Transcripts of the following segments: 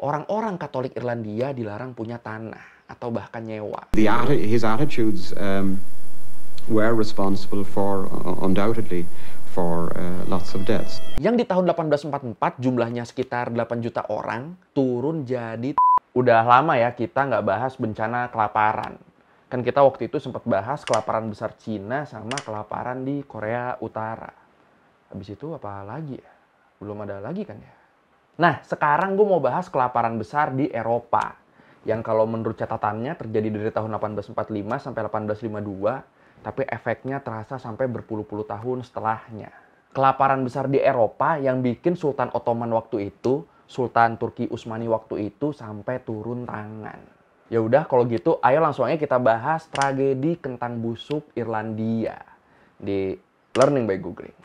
orang-orang Katolik Irlandia dilarang punya tanah atau bahkan nyewa. His attitudes were responsible for, undoubtedly, for lots of deaths. Yang di tahun 1844 jumlahnya sekitar 8 juta orang turun jadi udah lama ya kita nggak bahas bencana kelaparan. Kan kita waktu itu sempat bahas kelaparan besar Cina sama kelaparan di Korea Utara. Habis itu apa lagi ya? Belum ada lagi kan ya? Nah, sekarang gue mau bahas kelaparan besar di Eropa. Yang kalau menurut catatannya terjadi dari tahun 1845 sampai 1852, tapi efeknya terasa sampai berpuluh-puluh tahun setelahnya. Kelaparan besar di Eropa yang bikin Sultan Ottoman waktu itu, Sultan Turki Utsmani waktu itu sampai turun tangan. Ya udah kalau gitu, ayo langsung aja kita bahas tragedi kentang busuk Irlandia di Learning by Googling.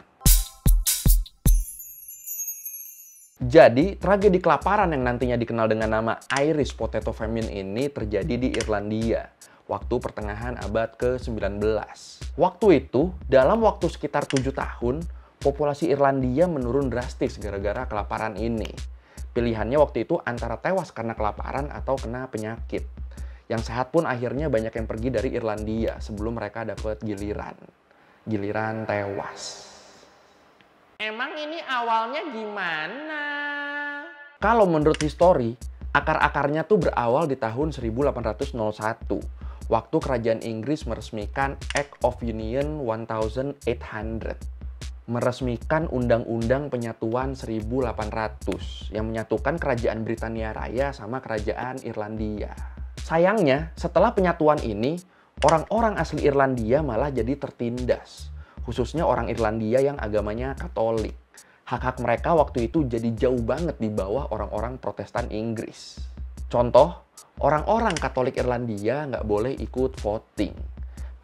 Jadi, tragedi kelaparan yang nantinya dikenal dengan nama Irish Potato Famine ini terjadi di Irlandia waktu pertengahan abad ke-19. Waktu itu, dalam waktu sekitar 7 tahun, populasi Irlandia menurun drastis gara-gara kelaparan ini. Pilihannya waktu itu antara tewas karena kelaparan atau kena penyakit. Yang sehat pun akhirnya banyak yang pergi dari Irlandia sebelum mereka dapat giliran tewas. Emang ini awalnya gimana? Kalau menurut histori, akar-akarnya tuh berawal di tahun 1801, waktu kerajaan Inggris meresmikan Act of Union 1800. Meresmikan Undang-Undang Penyatuan 1800 yang menyatukan kerajaan Britania Raya sama kerajaan Irlandia. Sayangnya, setelah penyatuan ini, orang-orang asli Irlandia malah jadi tertindas. Khususnya orang Irlandia yang agamanya Katolik. Hak-hak mereka waktu itu jadi jauh banget di bawah orang-orang Protestan Inggris. Contoh, orang-orang Katolik Irlandia nggak boleh ikut voting.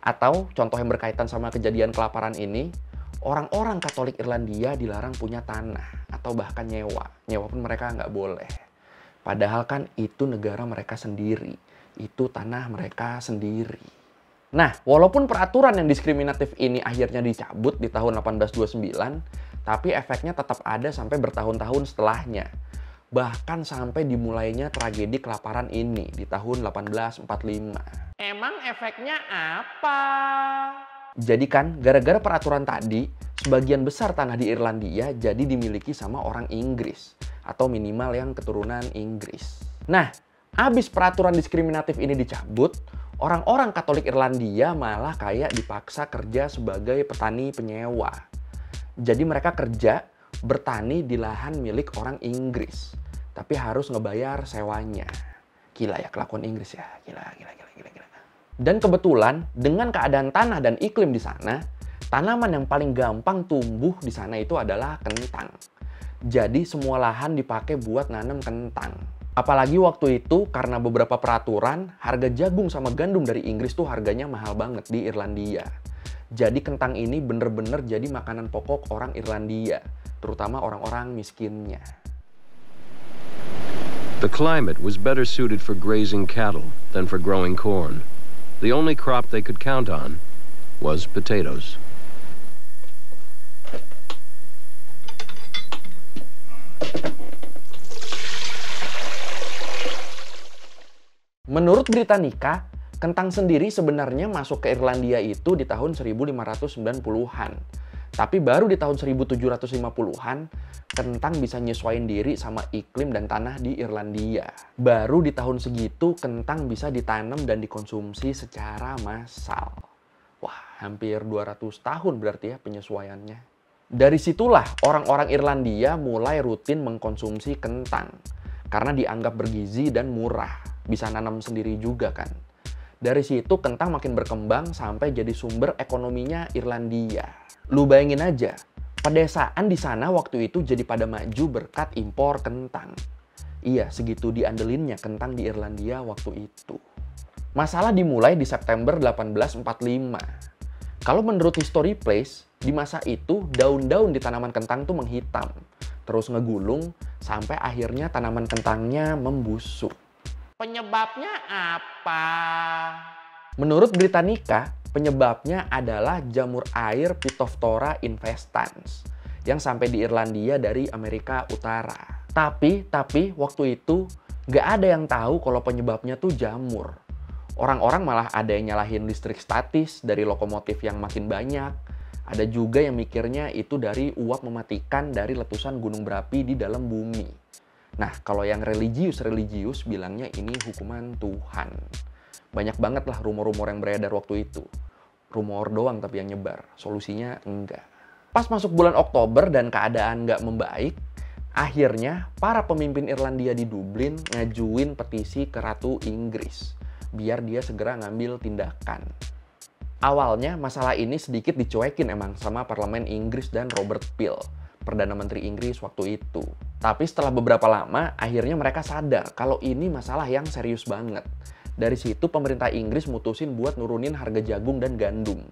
Atau contoh yang berkaitan sama kejadian kelaparan ini, orang-orang Katolik Irlandia dilarang punya tanah atau bahkan nyewa. Nyewa pun mereka nggak boleh. Padahal kan itu negara mereka sendiri. Itu tanah mereka sendiri. Nah, walaupun peraturan yang diskriminatif ini akhirnya dicabut di tahun 1829, tapi efeknya tetap ada sampai bertahun-tahun setelahnya. Bahkan sampai dimulainya tragedi kelaparan ini di tahun 1845. Emang efeknya apa? Jadi kan, gara-gara peraturan tadi, sebagian besar tanah di Irlandia jadi dimiliki sama orang Inggris. Atau minimal yang keturunan Inggris. Nah, abis peraturan diskriminatif ini dicabut, orang-orang Katolik Irlandia malah kayak dipaksa kerja sebagai petani penyewa. Jadi mereka kerja bertani di lahan milik orang Inggris. Tapi harus ngebayar sewanya. Gila ya kelakuan Inggris ya. Gila. Dan kebetulan dengan keadaan tanah dan iklim di sana, tanaman yang paling gampang tumbuh di sana itu adalah kentang. Jadi semua lahan dipakai buat nanam kentang. Apalagi waktu itu karena beberapa peraturan, harga jagung sama gandum dari Inggris tuh harganya mahal banget di Irlandia. Jadi kentang ini bener-bener jadi makanan pokok orang Irlandia, terutama orang-orang miskinnya. The climate was better suited for grazing cattle than for growing corn. The only crop they could count on was potatoes. Menurut Britannica, kentang sendiri sebenarnya masuk ke Irlandia itu di tahun 1590-an. Tapi baru di tahun 1750-an, kentang bisa nyesuaiin diri sama iklim dan tanah di Irlandia. Baru di tahun segitu, kentang bisa ditanam dan dikonsumsi secara massal. Wah, hampir 200 tahun berarti ya penyesuaiannya. Dari situlah orang-orang Irlandia mulai rutin mengkonsumsi kentang. Karena dianggap bergizi dan murah. Bisa nanam sendiri juga kan. Dari situ kentang makin berkembang sampai jadi sumber ekonominya Irlandia. Lu bayangin aja, pedesaan di sana waktu itu jadi pada maju berkat impor kentang. Iya, segitu diandelinnya kentang di Irlandia waktu itu. Masalah dimulai di September 1845. Kalau menurut History Place, di masa itu daun-daun di tanaman kentang tuh menghitam. Terus ngegulung sampai akhirnya tanaman kentangnya membusuk. Penyebabnya apa? Menurut Britannica, penyebabnya adalah jamur air Phytophthora infestans yang sampai di Irlandia dari Amerika Utara. Tapi waktu itu nggak ada yang tahu kalau penyebabnya tuh jamur. Orang-orang malah ada yang nyalahin listrik statis dari lokomotif yang makin banyak. Ada juga yang mikirnya itu dari uap mematikan dari letusan gunung berapi di dalam bumi. Nah, kalau yang religius bilangnya ini hukuman Tuhan. Banyak banget lah rumor-rumor yang beredar waktu itu. Rumor doang tapi yang nyebar, solusinya enggak. Pas masuk bulan Oktober dan keadaan nggak membaik, akhirnya para pemimpin Irlandia di Dublin ngajuin petisi ke Ratu Inggris biar dia segera ngambil tindakan. Awalnya masalah ini sedikit dicuekin emang sama Parlemen Inggris dan Robert Peel, Perdana Menteri Inggris waktu itu. Tapi setelah beberapa lama, akhirnya mereka sadar kalau ini masalah yang serius banget. Dari situ pemerintah Inggris mutusin buat nurunin harga jagung dan gandum,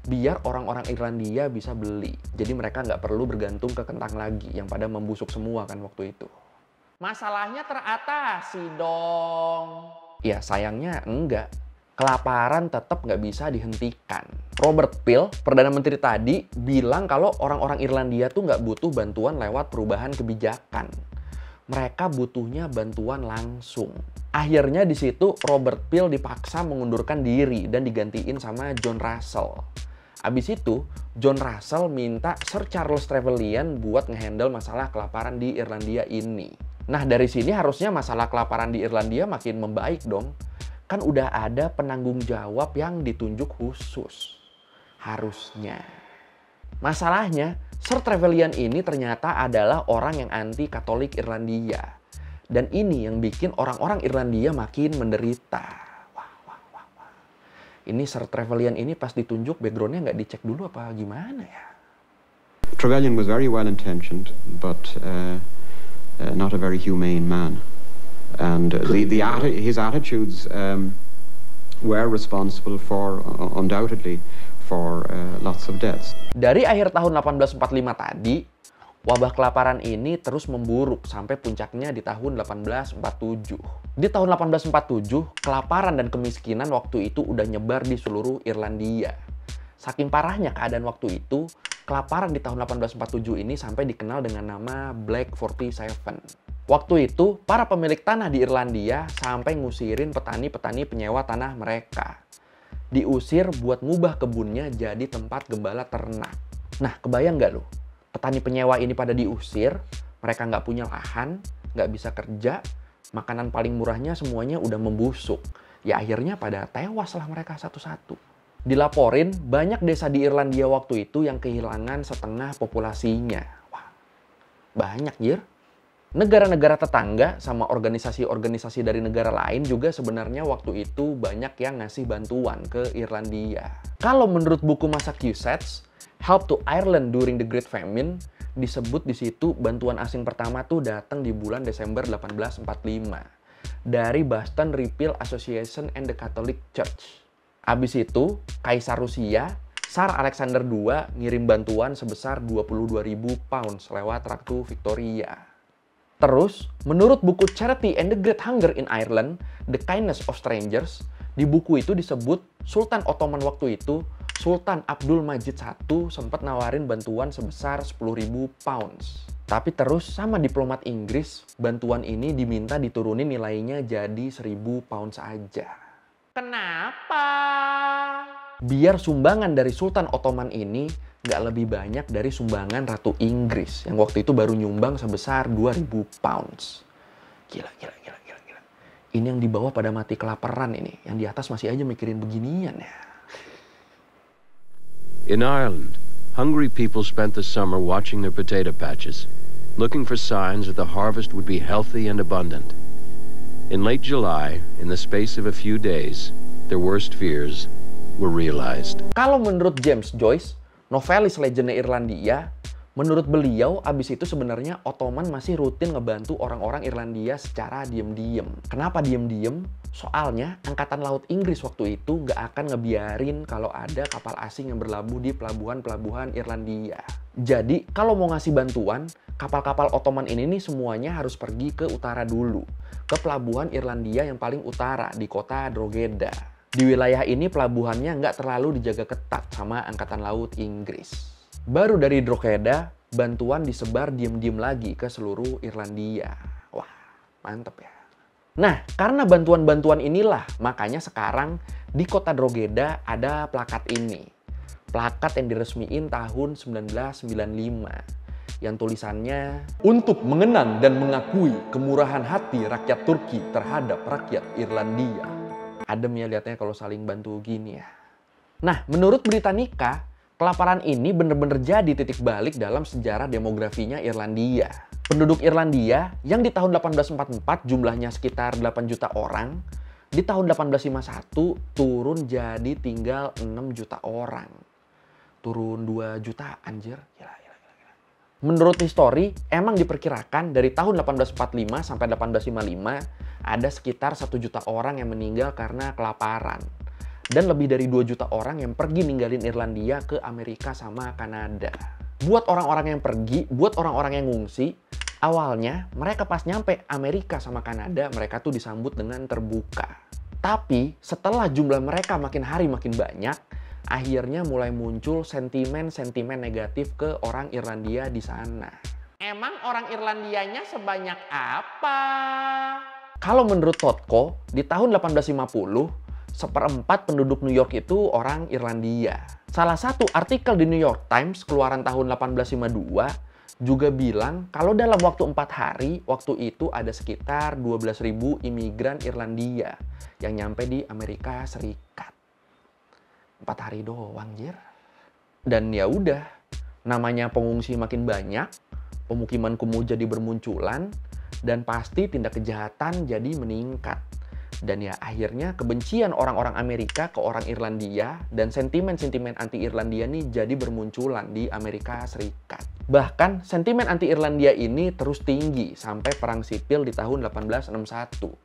biar orang-orang Irlandia bisa beli. Jadi mereka nggak perlu bergantung ke kentang lagi, yang pada membusuk semua kan waktu itu. Masalahnya teratasi dong. Ya sayangnya enggak. Kelaparan tetap nggak bisa dihentikan. Robert Peel, Perdana Menteri tadi, bilang kalau orang-orang Irlandia tuh nggak butuh bantuan lewat perubahan kebijakan. Mereka butuhnya bantuan langsung. Akhirnya di situ Robert Peel dipaksa mengundurkan diri dan digantiin sama John Russell. Abis itu, John Russell minta Sir Charles Trevelyan buat ngehandle masalah kelaparan di Irlandia ini. Nah, dari sini harusnya masalah kelaparan di Irlandia makin membaik dong. Kan udah ada penanggung jawab yang ditunjuk khusus. Harusnya. Masalahnya, Sir Trevelyan ini ternyata adalah orang yang anti Katolik Irlandia. Dan ini yang bikin orang-orang Irlandia makin menderita. Wah. Ini Sir Trevelyan ini pas ditunjuk backgroundnya nggak dicek dulu apa gimana ya? Trevelyan was very well intentioned, but not a very humane man. And his attitudes were responsible for, undoubtedly, for lots of deaths. Dari akhir tahun 1845 tadi, wabah kelaparan ini terus memburuk sampai puncaknya di tahun 1847. Di tahun 1847, kelaparan dan kemiskinan waktu itu udah nyebar di seluruh Irlandia. Saking parahnya keadaan waktu itu, kelaparan di tahun 1847 ini sampai dikenal dengan nama Black 47. Waktu itu, para pemilik tanah di Irlandia sampai ngusirin petani-petani penyewa tanah mereka. Diusir buat ngubah kebunnya jadi tempat gembala ternak. Nah, kebayang nggak lo? Petani penyewa ini pada diusir, mereka nggak punya lahan, nggak bisa kerja, makanan paling murahnya semuanya udah membusuk. Ya akhirnya pada tewas lah mereka satu-satu. Dilaporin, banyak desa di Irlandia waktu itu yang kehilangan setengah populasinya. Wah, banyak jir. Negara-negara tetangga sama organisasi-organisasi dari negara lain juga sebenarnya waktu itu banyak yang ngasih bantuan ke Irlandia. Kalau menurut buku Massachusetts, Help to Ireland During the Great Famine, disebut di situ bantuan asing pertama tuh datang di bulan Desember 1845 dari Boston Repeal Association and the Catholic Church. Abis itu, Kaisar Rusia, Tsar Alexander II ngirim bantuan sebesar 22.000 pounds lewat Ratu Victoria. Terus, menurut buku Charity and the Great Hunger in Ireland, The Kindness of Strangers, di buku itu disebut Sultan Ottoman waktu itu, Sultan Abdul Majid I sempat nawarin bantuan sebesar 10.000 pounds. Tapi terus sama diplomat Inggris, bantuan ini diminta diturunin nilainya jadi 1.000 pounds aja. Kenapa? Biar sumbangan dari Sultan Ottoman ini nggak lebih banyak dari sumbangan Ratu Inggris yang waktu itu baru nyumbang sebesar 2.000 pounds. Gila. Ini yang di bawah pada mati kelaparan ini. Yang di atas masih aja mikirin beginian ya. In Ireland, hungry people spent the summer watching their potato patches, looking for signs that the harvest would be healthy and abundant. In late July, in the space of a few days, their worst fears were realized. Kalau menurut James Joyce, novelis legenda Irlandia, menurut beliau abis itu sebenarnya Ottoman masih rutin ngebantu orang-orang Irlandia secara diem-diem. Kenapa diem-diem? Soalnya Angkatan Laut Inggris waktu itu nggak akan ngebiarin kalau ada kapal asing yang berlabuh di pelabuhan-pelabuhan Irlandia. Jadi kalau mau ngasih bantuan, kapal-kapal Ottoman ini nih semuanya harus pergi ke utara dulu. Ke pelabuhan Irlandia yang paling utara di kota Drogheda. Di wilayah ini pelabuhannya nggak terlalu dijaga ketat sama Angkatan Laut Inggris. Baru dari Drogheda, bantuan disebar diem-diem lagi ke seluruh Irlandia. Wah, mantep ya. Nah, karena bantuan-bantuan inilah, makanya sekarang di kota Drogheda ada plakat ini. Plakat yang diresmiin tahun 1995. Yang tulisannya, untuk mengenang dan mengakui kemurahan hati rakyat Turki terhadap rakyat Irlandia. Adem ya lihatnya kalau saling bantu gini ya. Nah, menurut Britannica, kelaparan ini benar-benar jadi titik balik dalam sejarah demografinya Irlandia. Penduduk Irlandia yang di tahun 1844 jumlahnya sekitar 8 juta orang, di tahun 1851 turun jadi tinggal 6 juta orang. Turun 2 juta, anjir. Gila. Menurut histori, emang diperkirakan dari tahun 1845 sampai 1855 ada sekitar 1 juta orang yang meninggal karena kelaparan. Dan lebih dari 2 juta orang yang pergi ninggalin Irlandia ke Amerika sama Kanada. Buat orang-orang yang pergi, buat orang-orang yang ngungsi, awalnya mereka pas nyampe Amerika sama Kanada, mereka tuh disambut dengan terbuka. Tapi setelah jumlah mereka makin hari makin banyak, akhirnya mulai muncul sentimen-sentimen negatif ke orang Irlandia di sana. Emang orang Irlandianya sebanyak apa? Kalau menurut Totko, di tahun 1850, 1/4 penduduk New York itu orang Irlandia. Salah satu artikel di New York Times keluaran tahun 1852 juga bilang kalau dalam waktu 4 hari, waktu itu ada sekitar 12.000 imigran Irlandia yang nyampe di Amerika Serikat. 4 hari doang, anjir. Dan ya udah, namanya pengungsi makin banyak, pemukiman kumuh jadi bermunculan, dan pasti tindak kejahatan jadi meningkat. Dan ya akhirnya kebencian orang-orang Amerika ke orang Irlandia dan sentimen-sentimen anti-Irlandia nih jadi bermunculan di Amerika Serikat. Bahkan sentimen anti-Irlandia ini terus tinggi sampai perang sipil di tahun 1861.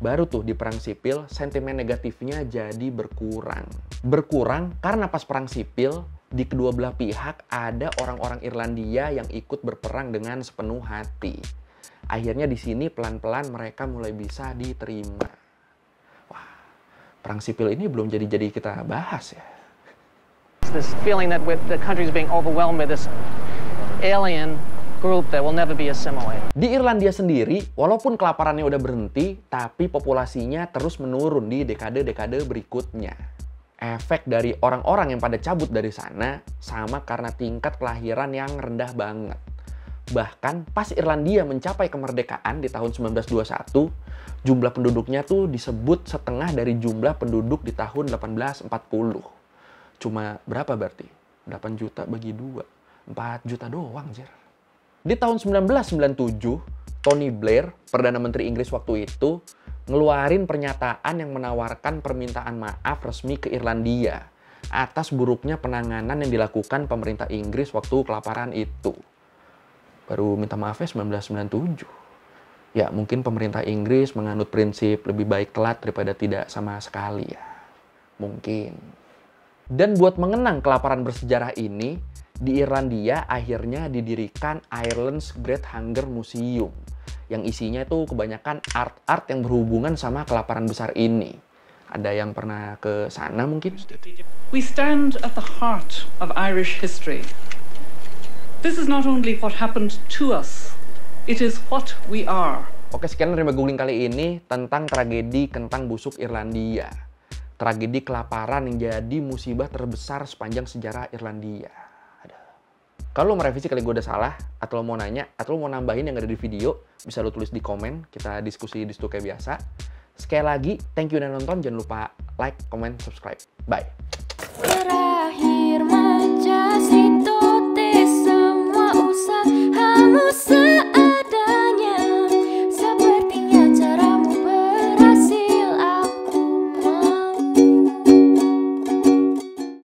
Baru tuh di perang sipil, sentimen negatifnya jadi berkurang. Berkurang karena pas perang sipil, di kedua belah pihak ada orang-orang Irlandia yang ikut berperang dengan sepenuh hati. Akhirnya di sini pelan-pelan mereka mulai bisa diterima. Wah, perang sipil ini belum jadi kita bahas ya. This feeling that the country is being overwhelmed with this alien group that will never be assimilated. Di Irlandia sendiri, walaupun kelaparannya udah berhenti, tapi populasinya terus menurun di dekade-dekade berikutnya. Efek dari orang-orang yang pada cabut dari sana sama karena tingkat kelahiran yang rendah banget. Bahkan pas Irlandia mencapai kemerdekaan di tahun 1921, jumlah penduduknya tuh disebut setengah dari jumlah penduduk di tahun 1840. Cuma berapa berarti? 8 juta bagi 2. 4 juta doang, anjir. Di tahun 1997, Tony Blair, Perdana Menteri Inggris waktu itu, ngeluarin pernyataan yang menawarkan permintaan maaf resmi ke Irlandia atas buruknya penanganan yang dilakukan pemerintah Inggris waktu kelaparan itu. Baru minta maafnya 1997. Ya, mungkin pemerintah Inggris menganut prinsip lebih baik telat daripada tidak sama sekali ya. Mungkin. Dan buat mengenang kelaparan bersejarah ini, di Irlandia akhirnya didirikan Ireland's Great Hunger Museum yang isinya itu kebanyakan art-art yang berhubungan sama kelaparan besar ini. Ada yang pernah ke sana mungkin? We stand at the heart of Irish history. This is not only what happened to us, it is what we are. Oke, sekian dari Googling kali ini tentang tragedi kentang busuk Irlandia. Tragedi kelaparan yang jadi musibah terbesar sepanjang sejarah Irlandia. Kalau lo merevisi kali gue udah salah, atau lo mau nanya, atau lo mau nambahin yang ada di video, bisa lo tulis di komen, kita diskusi di situ kayak biasa. Sekali lagi, thank you udah nonton, jangan lupa like, comment, subscribe. Bye!